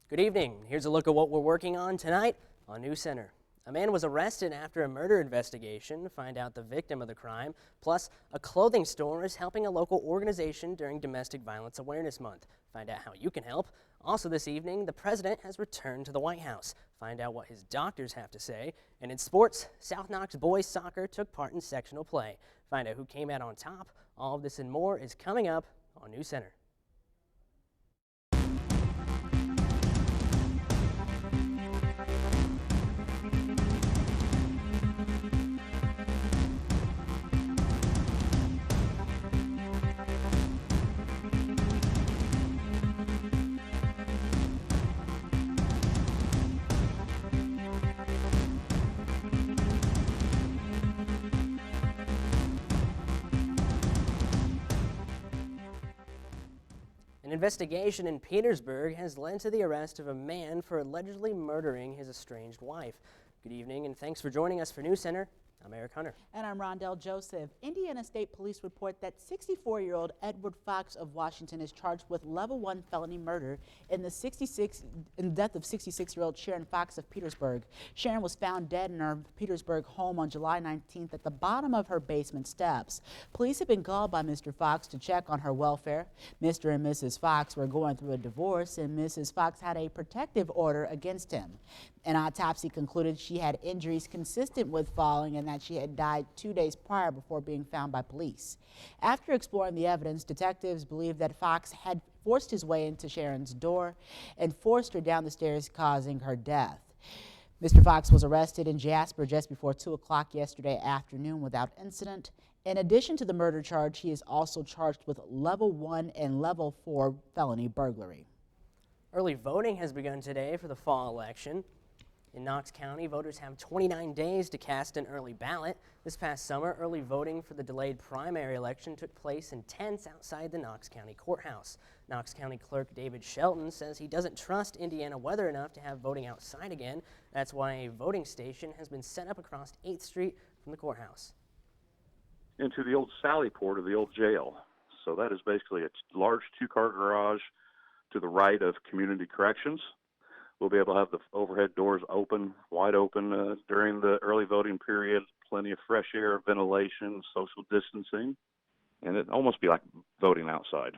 Good evening. Here's a look at what we're working on tonight on News Center. A man was arrested after a murder investigation to find out the victim of the crime. Plus, a clothing store is helping a local organization during Domestic Violence Awareness Month. Find out how you can help. Also this evening, the president has returned to the White House. Find out what his doctors have to say. And in sports, South Knox boys soccer took part in sectional play. Find out who came out on top. All of this and more is coming up on News Center. An investigation in Petersburg has led to the arrest of a man for allegedly murdering his estranged wife. Good evening and thanks for joining us for News Center. I'm Eric Hunter. And I'm Rondell Joseph. Indiana State Police report that 64-year-old Edward Fox of Washington is charged with level 1 felony murder in the death of 66-year-old Sharon Fox of Petersburg. Sharon was found dead in her Petersburg home on July 19th at the bottom of her basement steps. Police have been called by Mr. Fox to check on her welfare. Mr. and Mrs. Fox were going through a divorce, and Mrs. Fox had a protective order against him. An autopsy concluded she had injuries consistent with falling and that she had died 2 days prior before being found by police. After exploring the evidence, detectives believe that Fox had forced his way into Sharon's door and forced her down the stairs, causing her death. Mr. Fox was arrested in Jasper just before 2 o'clock yesterday afternoon without incident. In addition to the murder charge, he is also charged with level 1 and level 4 felony burglary. Early voting has begun today for the fall election. In Knox County, voters have 29 days to cast an early ballot. This past summer, early voting for the delayed primary election took place in tents outside the Knox County Courthouse. Knox County Clerk David Shelton says he doesn't trust Indiana weather enough to have voting outside again. That's why a voting station has been set up across 8th Street from the courthouse. Into the old Sally port of the old jail. So that is basically a large 2-car garage to the right of Community Corrections. We'll be able to have the overhead doors open, wide open during the early voting period, plenty of fresh air, ventilation, social distancing, and it'd almost be like voting outside.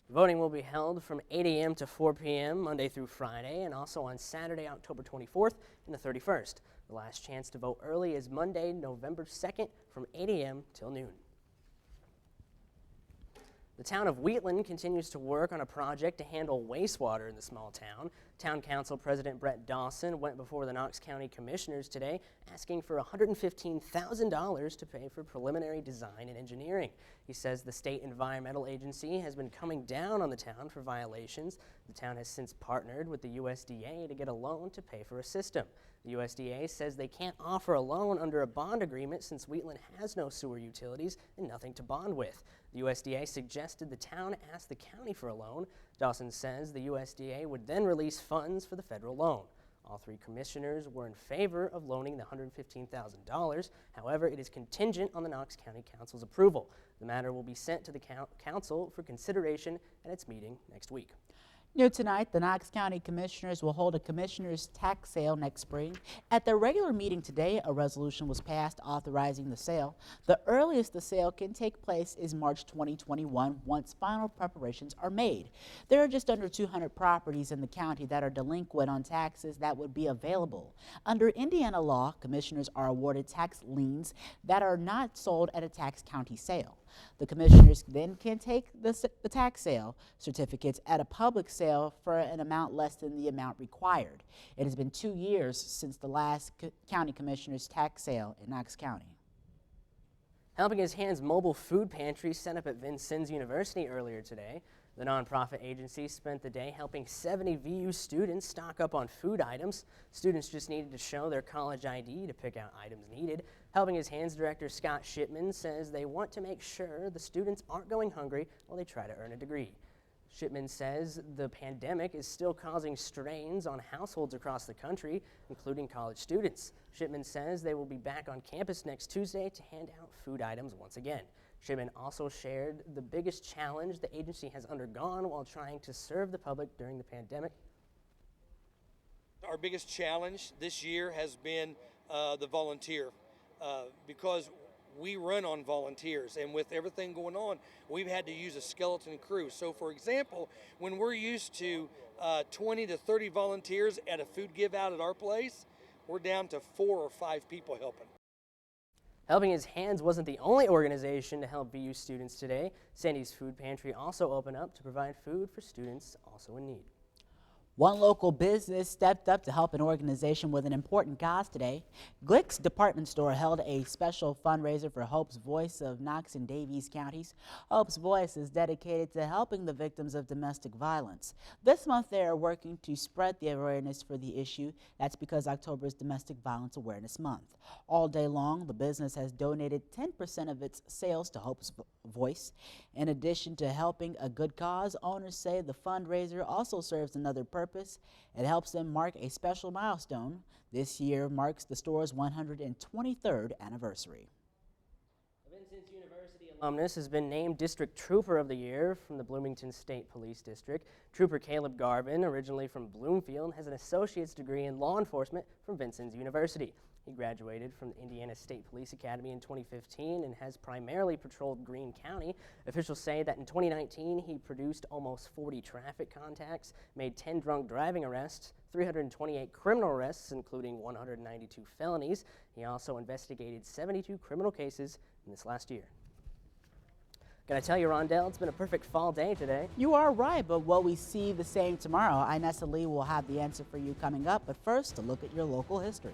Voting will be held from 8 a.m. to 4 p.m. Monday through Friday, and also on Saturday, October 24th and the 31st. The last chance to vote early is Monday, November 2nd from 8 a.m. till noon. The town of Wheatland continues to work on a project to handle wastewater in the small town. Town Council President Brett Dawson went before the Knox County Commissioners today asking for $115,000 to pay for preliminary design and engineering. He says the state environmental agency has been coming down on the town for violations. The town has since partnered with the USDA to get a loan to pay for a system. The USDA says they can't offer a loan under a bond agreement since Wheatland has no sewer utilities and nothing to bond with. The USDA suggested the town ask the county for a loan. Dawson says the USDA would then release funds for the federal loan. All 3 commissioners were in favor of loaning the $115,000. However, it is contingent on the Knox County Council's approval. The matter will be sent to the council for consideration at its meeting next week. New tonight, the Knox County Commissioners will hold a Commissioners' tax sale next spring. At their regular meeting today, a resolution was passed authorizing the sale. The earliest the sale can take place is March 2021 once final preparations are made. There are just under 200 properties in the county that are delinquent on taxes that would be available. Under Indiana law, commissioners are awarded tax liens that are not sold at a tax county sale. The commissioners then can take the tax sale certificates at a public sale for an amount less than the amount required. It has been 2 years since the last county commissioners tax sale in Knox County. Helping His Hands mobile food pantry set up at Vincennes University earlier today. The nonprofit agency spent the day helping 70 VU students stock up on food items. Students just needed to show their college ID to pick out items needed. Helping His Hands director Scott Shipman says they want to make sure the students aren't going hungry while they try to earn a degree. Shipman says the pandemic is still causing strains on households across the country, including college students. Shipman says they will be back on campus next Tuesday to hand out food items once again. Shipman also shared the biggest challenge the agency has undergone while trying to serve the public during the pandemic. Our biggest challenge this year has been the volunteer because we run on volunteers, and with everything going on, we've had to use a skeleton crew. So for example, when we're used to 20 to 30 volunteers at a food give out at our place, we're down to 4 or 5 people helping. Helping His Hands wasn't the only organization to help VU students today. Sandy's Food Pantry also opened up to provide food for students also in need. One local business stepped up to help an organization with an important cause today. Glick's department store held a special fundraiser for Hope's Voice of Knox and Daviess counties. Hope's Voice is dedicated to helping the victims of domestic violence. This month they are working to spread the awareness for the issue. That's because October is Domestic Violence Awareness Month. All day long, the business has donated 10% of its sales to Hope's Voice. In addition to helping a good cause, owners say the fundraiser also serves another purpose. It helps them mark a special milestone. This year marks the store's 123rd anniversary. A Vincennes University alumnus has been named District Trooper of the Year from the Bloomington State Police District. Trooper Caleb Garvin, originally from Bloomfield, has an associate's degree in law enforcement from Vincennes University. He graduated from the Indiana State Police Academy in 2015 and has primarily patrolled Greene County. Officials say that in 2019, he produced almost 40 traffic contacts, made 10 drunk driving arrests, 328 criminal arrests, including 192 felonies. He also investigated 72 criminal cases in this last year. Can I tell you, Rondell, it's been a perfect fall day today. You are right, but will we see the same tomorrow? Inessa Lee will have the answer for you coming up, but first, a look at your local history.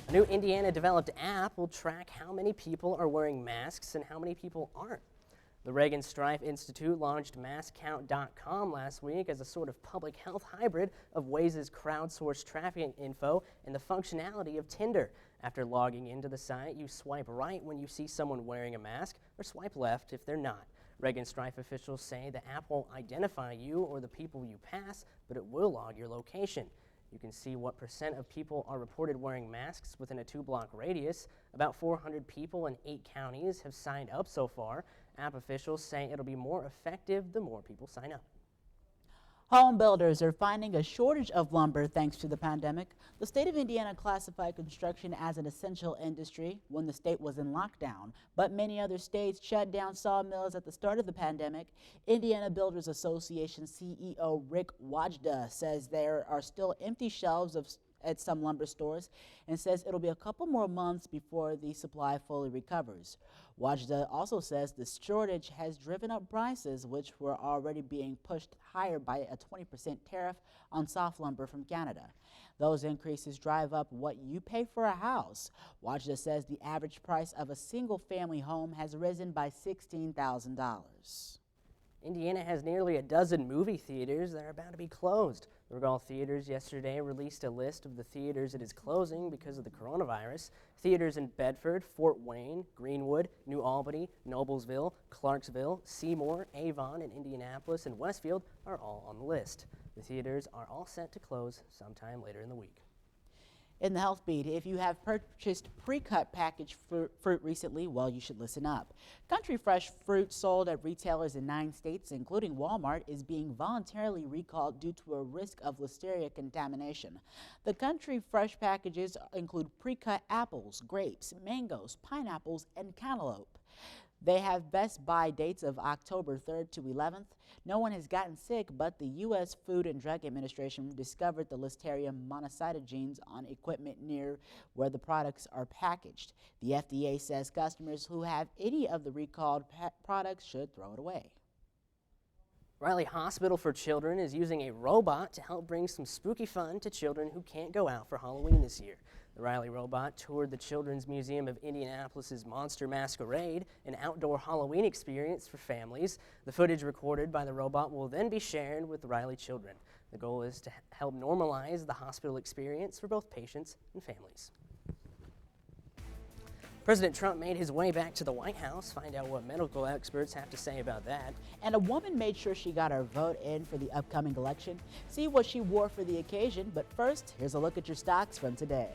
A new Indiana-developed app will track how many people are wearing masks and how many people aren't. The Reagan Strife Institute launched maskcount.com last week as a sort of public health hybrid of Waze's crowdsourced trafficking info and the functionality of Tinder. After logging into the site, you swipe right when you see someone wearing a mask or swipe left if they're not. Reagan Strife officials say the app won't identify you or the people you pass, but it will log your location. You can see what % of people are reported wearing masks within a 2-block radius. About 400 people in 8 counties have signed up so far. App officials say it'll be more effective the more people sign up. Home builders are finding a shortage of lumber thanks to the pandemic. The state of Indiana classified construction as an essential industry when the state was in lockdown, but many other states shut down sawmills at the start of the pandemic. Indiana Builders Association CEO Rick Wajda says there are still empty shelves at some lumber stores and says it'll be a couple more months before the supply fully recovers. Wajda also says the shortage has driven up prices, which were already being pushed higher by a 20% tariff on soft lumber from Canada. Those increases drive up what you pay for a house. Wajda says the average price of a single-family home has risen by $16,000. Indiana has nearly a dozen movie theaters that are about to be closed. The Regal Theaters yesterday released a list of the theaters it is closing because of the coronavirus. Theaters in Bedford, Fort Wayne, Greenwood, New Albany, Noblesville, Clarksville, Seymour, Avon, and Indianapolis and Westfield are all on the list. The theaters are all set to close sometime later in the week. In the health beat, if you have purchased pre-cut packaged fruit recently, well, you should listen up. Country Fresh fruit sold at retailers in 9 states, including Walmart, is being voluntarily recalled due to a risk of listeria contamination. The Country Fresh packages include pre-cut apples, grapes, mangoes, pineapples, and cantaloupe. They have best buy dates of October 3rd to 11th. No one has gotten sick, but the U.S. Food and Drug Administration discovered the Listeria monocytogenes on equipment near where the products are packaged. The FDA says customers who have any of the recalled products should throw it away. Riley Hospital for Children is using a robot to help bring some spooky fun to children who can't go out for Halloween this year. The Riley robot toured the Children's Museum of Indianapolis's Monster Masquerade, an outdoor Halloween experience for families. The footage recorded by the robot will then be shared with the Riley children. The goal is to help normalize the hospital experience for both patients and families. President Trump made his way back to the White House. Find out what medical experts have to say about that. And a woman made sure she got her vote in for the upcoming election. See what she wore for the occasion. But first, here's a look at your stocks from today.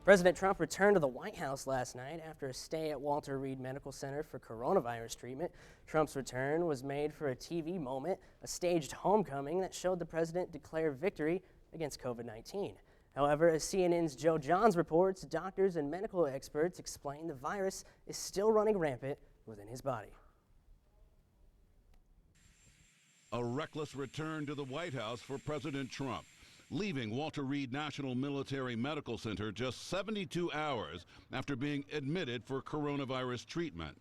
President Trump returned to the White House last night after a stay at Walter Reed Medical Center for coronavirus treatment. Trump's return was made for a TV moment, a staged homecoming that showed the president declare victory against COVID-19. However, as CNN's Joe Johns reports, doctors and medical experts explain the virus is still running rampant within his body. A reckless return to the White House for President Trump, leaving Walter Reed National Military Medical Center just 72 hours after being admitted for coronavirus treatment.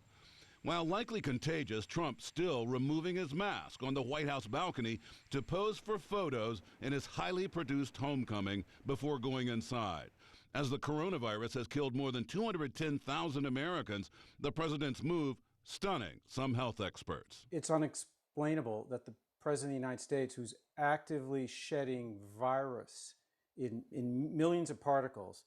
While likely contagious, Trump still removing his mask on the White House balcony to pose for photos in his highly produced homecoming before going inside. As the coronavirus has killed more than 210,000 Americans, the president's move stunning some health experts. It's unexplainable that the President of the United States, who's actively shedding virus in millions of particles,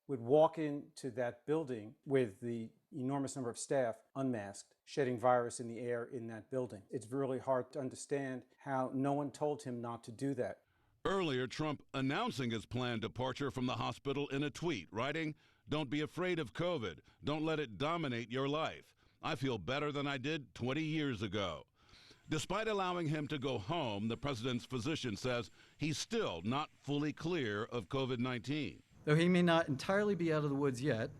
would walk into that building with the enormous number of staff unmasked, shedding virus in the air in that building. It's really hard to understand how no one told him not to do that. Earlier, Trump announcing his planned departure from the hospital in a tweet, writing, "Don't be afraid of COVID. Don't let it dominate your life. I feel better than I did 20 years ago." Despite allowing him to go home, the president's physician says he's still not fully clear of COVID-19. Though he may not entirely be out of the woods yet,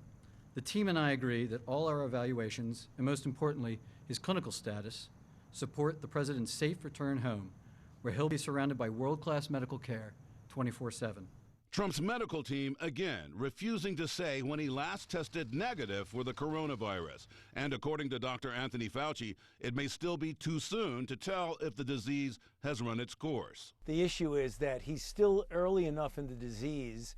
the team and I agree that all our evaluations, and most importantly, his clinical status, support the president's safe return home, where he'll be surrounded by world-class medical care 24/7. Trump's medical team, again, refusing to say when he last tested negative for the coronavirus. And according to Dr. Anthony Fauci, it may still be too soon to tell if the disease has run its course. The issue is that he's still early enough in the disease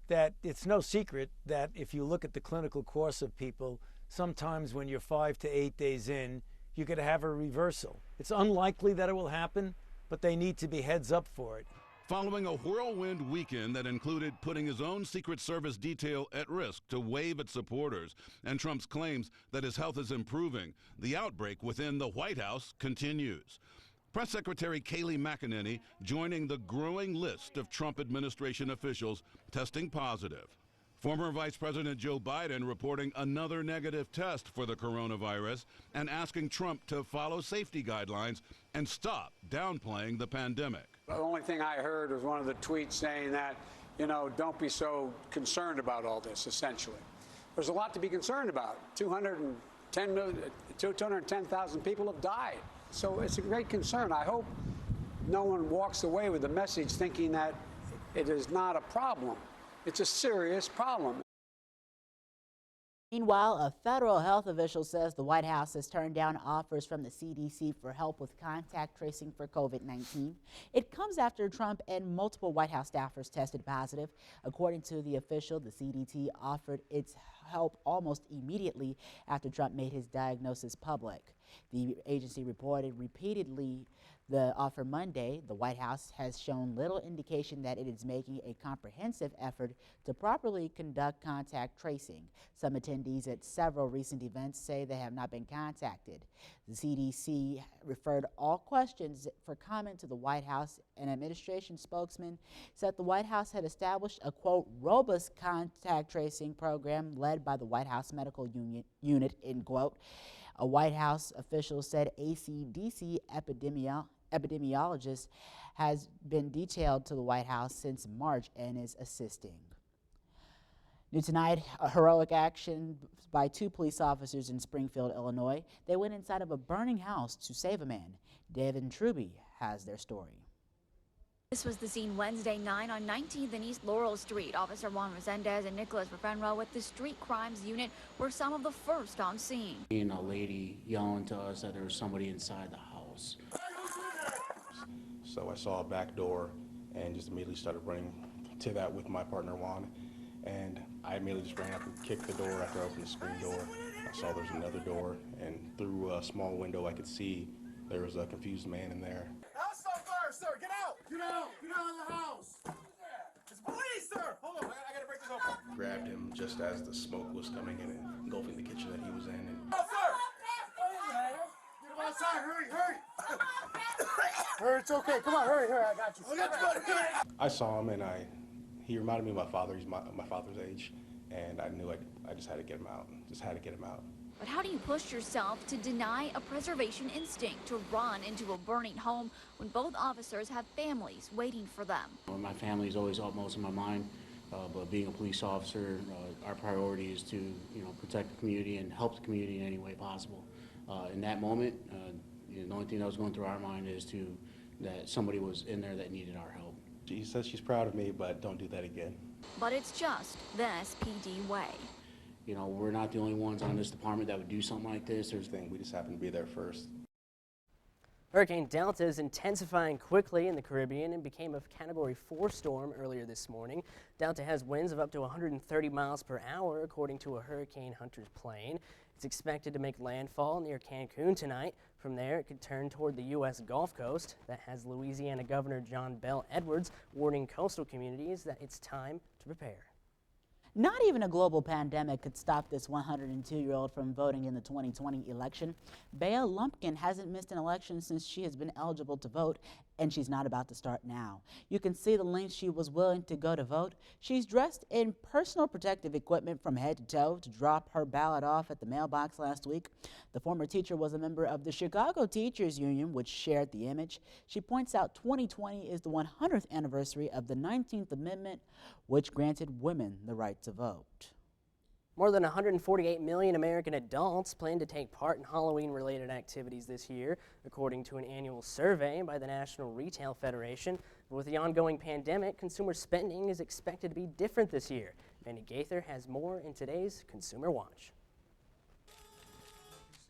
that it's no secret that if you look at the clinical course of people, sometimes when you're 5 to 8 days in, you're going to have a reversal. It's unlikely that it will happen, but they need to be heads up for it. Following a whirlwind weekend that included putting his own Secret Service detail at risk to wave at supporters and Trump's claims that his health is improving, the outbreak within the White House continues. Press Secretary Kayleigh McEnany joining the growing list of Trump administration officials testing positive. Former Vice President Joe Biden reporting another negative test for the coronavirus and asking Trump to follow safety guidelines and stop downplaying the pandemic. The only thing I heard was one of the tweets saying that, don't be so concerned about all this, essentially. There's a lot to be concerned about. 210,000 people have died. So it's a great concern. I hope no one walks away with the message thinking that it is not a problem. It's a serious problem. Meanwhile, a federal health official says the White House has turned down offers from the CDC for help with contact tracing for COVID-19. It comes after Trump and multiple White House staffers tested positive. According to the official, the CDC offered its help almost immediately after Trump made his diagnosis public. The agency reported repeatedly the offer Monday. The White House has shown little indication that it is making a comprehensive effort to properly conduct contact tracing. Some attendees at several recent events say they have not been contacted. The CDC referred all questions for comment to the White House. An administration spokesman said the White House had established a, quote, robust contact tracing program led by the White House Medical Unit, end quote. A White House official said ACDC epidemiologist has been detailed to the White House since March and is assisting. New tonight, a heroic action by 2 police officers in Springfield, Illinois. They went inside of a burning house to save a man. Devin Truby has their story. This was the scene Wednesday night on 19th and East Laurel Street. Officer Juan Resendez and Nicholas Rafenro with the Street Crimes Unit were some of the first on scene. And a lady yelling to us that there was somebody inside the house. So I saw a back door and just immediately started running to that with my partner Juan. And I immediately just ran up and kicked the door after I opened the screen door. I saw there was another door, and through a small window I could see there was a confused man in there. House on fire, sir! Get out! Get out! Get out of the house! It's police, sir! Hold on, I gotta break this open. Grabbed him just as the smoke was coming in and engulfing the kitchen that he was in. And Oh, sir! Get him outside! Hurry, hurry! Hurry, it's okay. Come on, hurry, I got you. I saw him, and he reminded me of my father. He's my father's age, and I knew I just had to get him out. Just had to get him out. But how do you push yourself to deny a preservation instinct, to run into a burning home when both officers have families waiting for them? My family is always upmost in my mind, but being a police officer, our priority is to protect the community and help the community in any way possible. In that moment, the only thing that was going through our mind is that somebody was in there that needed our help. She says she's proud of me, but don't do that again. But it's just the SPD way. We're not the only ones on this department that would do something like this. We just happen to be there first. Hurricane Delta is intensifying quickly in the Caribbean and became a Category 4 storm earlier this morning. Delta has winds of up to 130 miles per hour, according to a hurricane hunter's plane. It's expected to make landfall near Cancun tonight. From there, it could turn toward the U.S. Gulf Coast. That has Louisiana Governor John Bel Edwards warning coastal communities that it's time to prepare. Not even a global pandemic could stop this 102-year-old from voting in the 2020 election. Bea Lumpkin hasn't missed an election since she has been eligible to vote, and she's not about to start now. You can see the lengths she was willing to go to vote. She's dressed in personal protective equipment from head to toe to drop her ballot off at the mailbox last week. The former teacher was a member of the Chicago Teachers Union, which shared the image. She points out 2020 is the 100th anniversary of the 19th Amendment, which granted women the right to vote. More than 148 million American adults plan to take part in Halloween-related activities this year, according to an annual survey by the National Retail Federation. But with the ongoing pandemic, consumer spending is expected to be different this year. Mandy Gaither has more in today's Consumer Watch.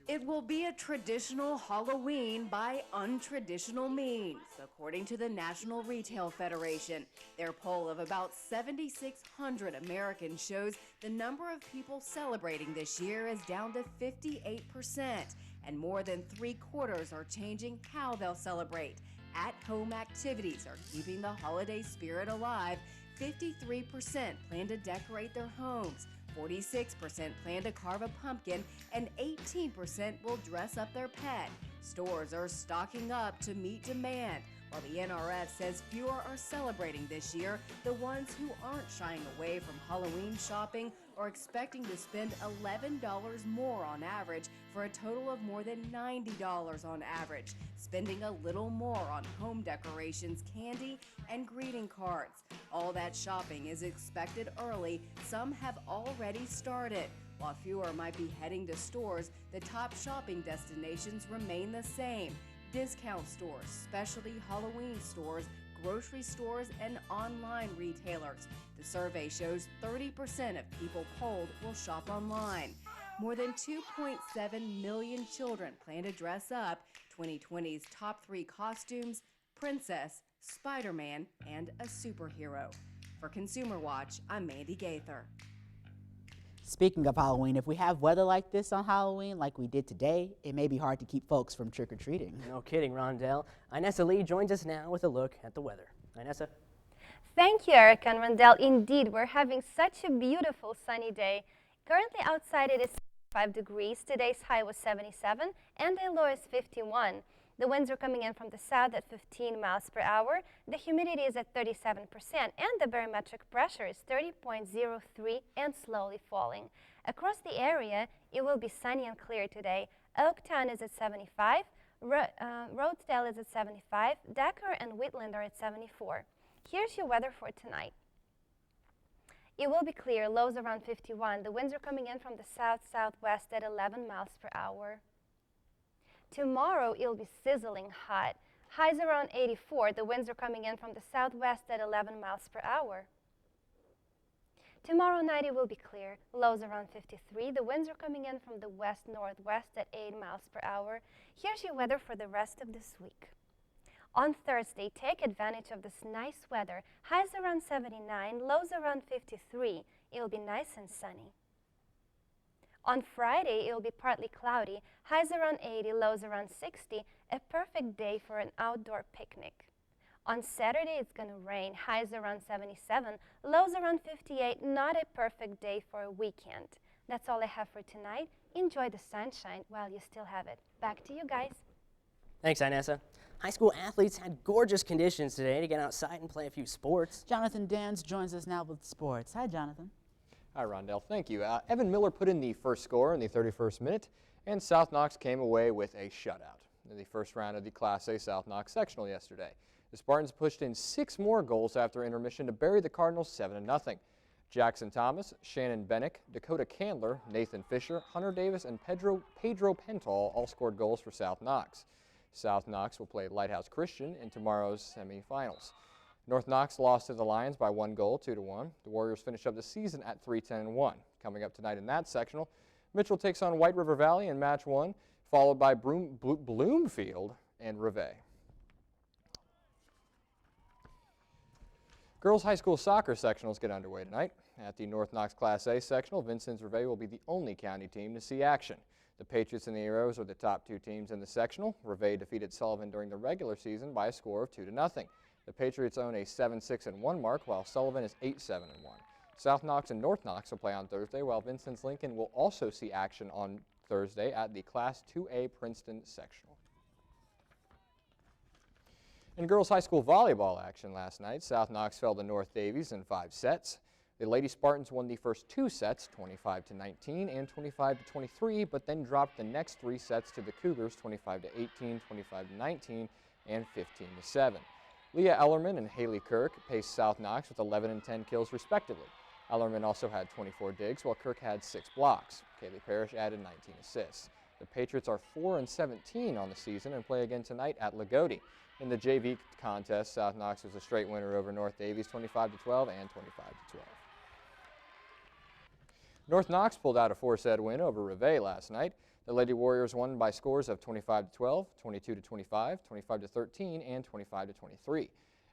It will be a traditional Halloween by untraditional means, according to the National Retail Federation. Their poll of about 7,600 Americans shows the number of people celebrating this year is down to 58%, and more than 3/4 are changing how they'll celebrate. At-home activities are keeping the holiday spirit alive. 53% plan to decorate their homes. 46% plan to carve a pumpkin, and 18% will dress up their pet. Stores are stocking up to meet demand. While the NRF says fewer are celebrating this year, the ones who aren't shying away from Halloween shopping are expecting to spend $11 more on average for a total of more than $90 on average, spending a little more on home decorations, candy, and greeting cards. All that shopping is expected early. Some have already started. While fewer might be heading to stores, the top shopping destinations remain the same. Discount stores, specialty Halloween stores, grocery stores, and online retailers. The survey shows 30% of people polled will shop online. More than 2.7 million children plan to dress up. 2020's top 3 costumes: princess, Spider-Man, and a superhero. For Consumer Watch, I'm Mandy Gaither. Speaking of Halloween, if we have weather like this on Halloween, like we did today, it may be hard to keep folks from trick-or-treating. No kidding, Rondell. Inessa Lee joins us now with a look at the weather. Inessa? Thank you, Eric and Rondell. Indeed, we're having such a beautiful sunny day. Currently outside it is 5 degrees. Today's high was 77 and the low is 51. The winds are coming in from the south at 15 miles per hour. The humidity is at 37% and the barometric pressure is 30.03 and slowly falling. Across the area, it will be sunny and clear today. Oaktown is at 75, Rosedale is at 75, Dakar and Wheatland are at 74. Here's your weather for tonight. It will be clear, lows around 51. The winds are coming in from the south-southwest at 11 miles per hour. Tomorrow, it'll be sizzling hot. Highs around 84. The winds are coming in from the southwest at 11 miles per hour. Tomorrow night, it will be clear. Lows around 53. The winds are coming in from the west-northwest at 8 miles per hour. Here's your weather for the rest of this week. On Thursday, take advantage of this nice weather. Highs around 79, lows around 53. It'll be nice and sunny. On Friday, it'll be partly cloudy. Highs around 80, lows around 60. A perfect day for an outdoor picnic. On Saturday, it's going to rain. Highs around 77, lows around 58. Not a perfect day for a weekend. That's all I have for tonight. Enjoy the sunshine while you still have it. Back to you guys. Thanks, Inessa. High school athletes had gorgeous conditions today to get outside and play a few sports. Jonathan Dans joins us now with sports. Hi, Jonathan. Hi, Rondell. Thank you. Evan Miller put in the first score in the 31st minute, and South Knox came away with a shutout in the first round of the Class A South Knox sectional yesterday. The Spartans pushed in 6 more goals after intermission to bury the Cardinals 7-0. Jackson Thomas, Shannon Bennick, Dakota Candler, Nathan Fisher, Hunter Davis, and Pedro Pentall all scored goals for South Knox. South Knox will play Lighthouse Christian in tomorrow's semifinals. North Knox lost to the Lions by 1 goal, 2-1. The Warriors finish up the season at 3-10-1. Coming up tonight in that sectional, Mitchell takes on White River Valley in match 1, followed by Bloomfield and Rivet. Girls high school soccer sectionals get underway tonight. At the North Knox Class A sectional, Vincennes Rivet will be the only county team to see action. The Patriots and the Arrows are the top 2 teams in the sectional. Rivet defeated Sullivan during the regular season by a score of 2-0. The Patriots own a 7-6-1 mark, while Sullivan is 8-7-1. South Knox and North Knox will play on Thursday, while Vincennes Lincoln will also see action on Thursday at the Class 2A Princeton sectional. In girls high school volleyball action last night, South Knox fell to North Davies in 5 sets. The Lady Spartans won the first 2 sets, 25-19 and 25-23, but then dropped the next 3 sets to the Cougars, 25-18, 25-19, and 15-7. Leah Ellerman and Haley Kirk paced South Knox with 11 and 10 kills respectively. Ellerman also had 24 digs, while Kirk had 6 blocks. Kaylee Parrish added 19 assists. The Patriots are 4-17 on the season and play again tonight at Lagodi. In the JV contest, South Knox was a straight winner over North Davies, 25-12 and 25-12. North Knox pulled out a 4-set win over Rivet last night. The Lady Warriors won by scores of 25-12, 22-25, 25-13, and 25-23.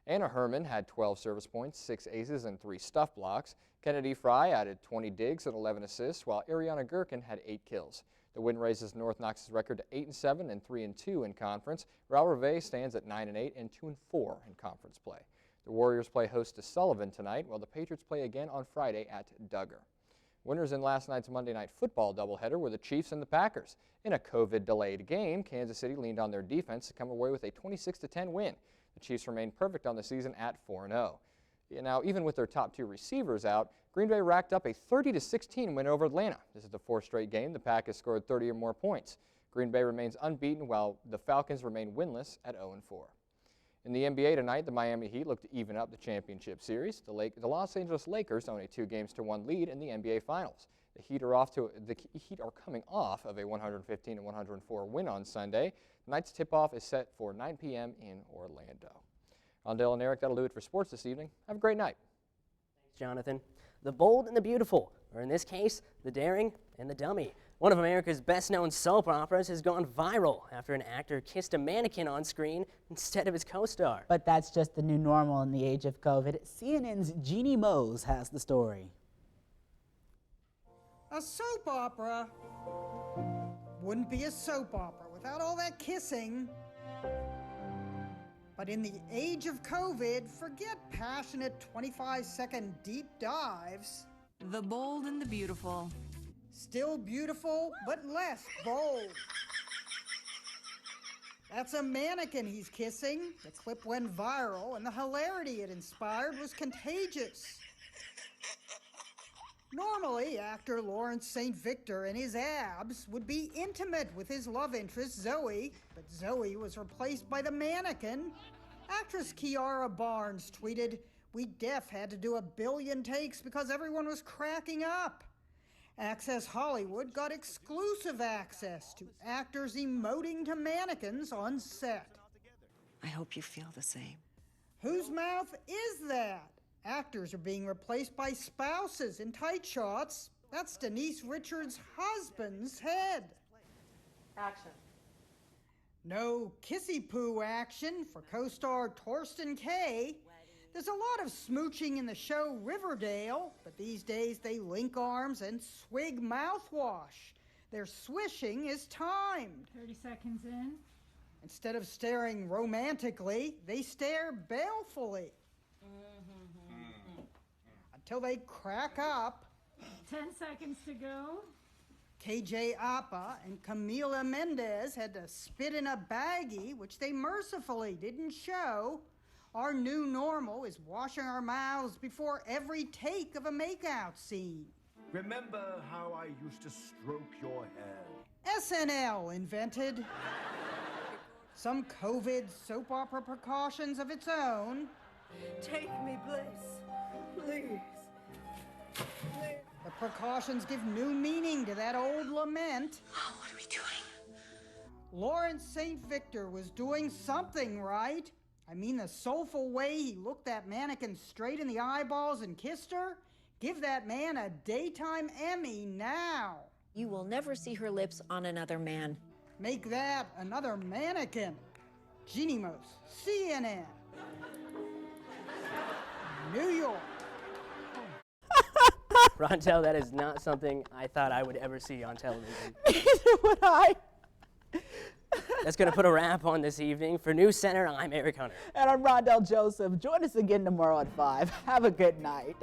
Anna Herman had 12 service points, 6 aces, and 3 stuff blocks. Kennedy Fry added 20 digs and 11 assists, while Ariana Gherkin had 8 kills. The win raises North Knox's record to 8-7 and 3-2 in conference. While Rivet stands at 9-8 and 2-4 in conference play. The Warriors play host to Sullivan tonight, while the Patriots play again on Friday at Duggar. Winners in last night's Monday Night Football doubleheader were the Chiefs and the Packers. In a COVID-delayed game, Kansas City leaned on their defense to come away with a 26-10 win. The Chiefs remained perfect on the season at 4-0. Now, even with their top 2 receivers out, Green Bay racked up a 30-16 win over Atlanta. This is the 4th straight game the Pack has scored 30 or more points. Green Bay remains unbeaten, while the Falcons remain winless at 0-4. In the NBA tonight, the Miami Heat look to even up the championship series. The Los Angeles Lakers own a 2-1 lead in the NBA Finals. The Heat are coming off of a 115-104 win on Sunday. Tonight's tip-off is set for 9 p.m. in Orlando. Rondell and Eric, that'll do it for sports this evening. Have a great night. Thanks, Jonathan. The bold and the beautiful, or in this case, the daring and the dummy. One of America's best-known soap operas has gone viral after an actor kissed a mannequin on screen instead of his co-star. But that's just the new normal in the age of COVID. CNN's Jeannie Mose has the story. A soap opera wouldn't be a soap opera without all that kissing. But in the age of COVID, forget passionate 25-second deep dives. The bold and the beautiful. Still beautiful, but less bold. That's a mannequin he's kissing. The clip went viral, and the hilarity it inspired was contagious. Normally, actor Lawrence St. Victor and his abs would be intimate with his love interest, Zoe, but Zoe was replaced by the mannequin. Actress Kiara Barnes tweeted, "We deaf had to do 1 billion takes because everyone was cracking up." Access Hollywood got exclusive access to actors emoting to mannequins on set. I hope you feel the same. Whose mouth is that? Actors are being replaced by spouses in tight shots. That's Denise Richards' husband's head. Action. No kissy-poo action for co-star Torsten Kay. There's a lot of smooching in the show Riverdale, but these days they link arms and swig mouthwash. Their swishing is timed. 30 seconds in. Instead of staring romantically, they stare balefully. Until they crack up. 10 seconds to go. KJ Apa and Camila Mendez had to spit in a baggie, which they mercifully didn't show. Our new normal is washing our mouths before every take of a makeout scene. Remember how I used to stroke your hair? SNL invented some COVID soap opera precautions of its own. Take me, please. The precautions give new meaning to that old lament. Oh, what are we doing? Lawrence St. Victor was doing something right. I mean, the soulful way he looked that mannequin straight in the eyeballs and kissed her. Give that man a daytime Emmy now. You will never see her lips on another man. Make that another mannequin. Jeannie Mose, CNN. New York. Rontel, that is not something I thought I would ever see on television. Neither would I. That's going to put a wrap on this evening. For News Center, I'm Eric Hunter. And I'm Rondell Joseph. Join us again tomorrow at 5. Have a good night.